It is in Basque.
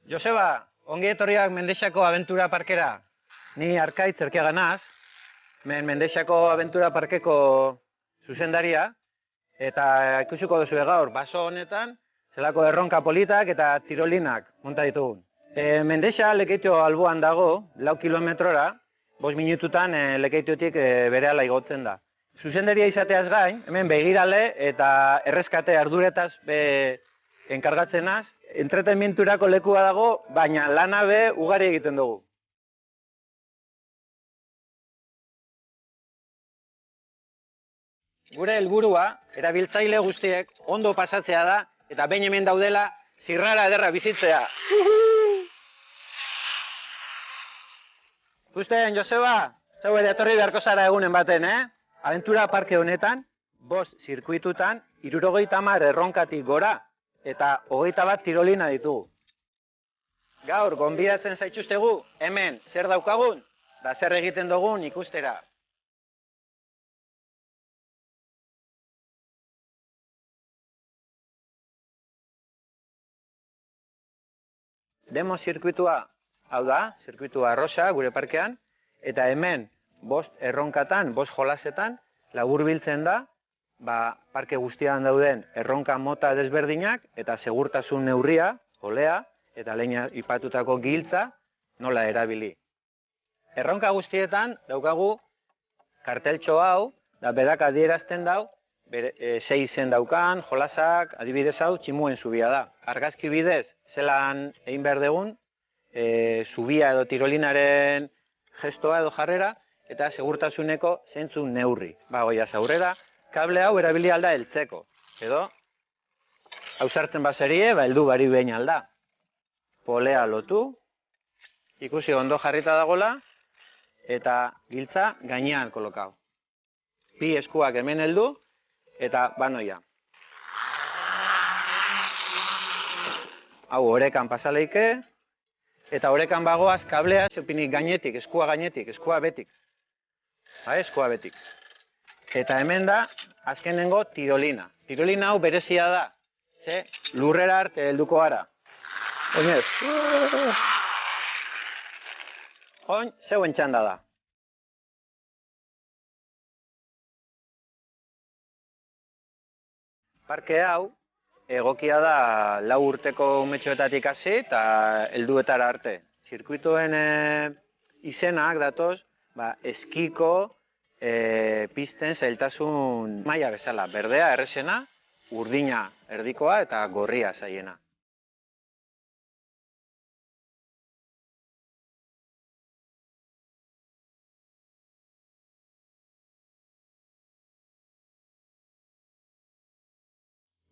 Joseba, ongi etorriak Mendexako Abentura Parkera. Ni Arkaitz Erkiaga naz, Mendexako Abentura Parkeko zuzendaria, eta ikusiko duzu gaur, baso honetan, zelako erronka politak eta tirolinak monta ditugun. Mendexa Lekeitio alboan dago, 4 kilometrora, 5 minututan Lekeitiotik berehala igotzen da. Zuzendaria izateaz gain, hemen begirale eta erreskate arduretaz enkargatzen naz, entretenimenturako lekua dago, baina lana be ugari egiten dugu. Gure helburua, erabiltzaile guztiek ondo pasatzea da, eta behin hemen daudela, zirrara ederra bizitzea. Ikusten, Joseba, zau ere etorri beharko zara egunen baten, Abentura parke honetan, 5 zirkuitutan, 70 erronkatik gora, eta 21 tirolina ditugu. Gaur, gonbidatzen zaituztegu, hemen zer daukagun, da zer egiten dugun ikustera. Demo zirkuitua, hau da, zirkuitua arrosa gure parkean, eta hemen 5 erronkatan, 5 jolasetan, laburbiltzen da, parke guztian dauden erronka mota desberdinak, eta segurtasun neurria, olea, eta lehen ipatutako giltza nola erabili. Erronka guztietan daukagu karteltxo hau, da berak adierazten dau, 6 izen daukan, jolasak, adibidez hau, tximuen zubia da. Argazki bidez, zelan egin behar dugun, zubia edo tirolinaren gestoa edo jarrera, eta segurtasuneko zeintzu neurri. Goiaz aurrera, kable hau erabili alda heltzeko. Edo, hau sartzen baserie, heldu bari behin alda. Polea lotu, ikusi ondo jarrita dagola, eta giltza gainean kolokau. Bi eskuak hemen heldu, eta banoia. Hau orekan pasaleike, eta orekan bagoaz kablea zepinik gainetik, eskua gainetik, eskua betik. Eskua betik. Eta hemen da, azkenengo tirolina. Tirolina hau berezia da, lurrera arte helduko gara. Oinez. Oin, zeuen txanda da. Parke hau, egokia da 4 urteko umetxoetatik hasi eta helduetara arte. Zirkuituen izenak datoz, eskiko pisten zailtasun maila bezala. Berdea errezena, urdina erdikoa eta gorria zaiena.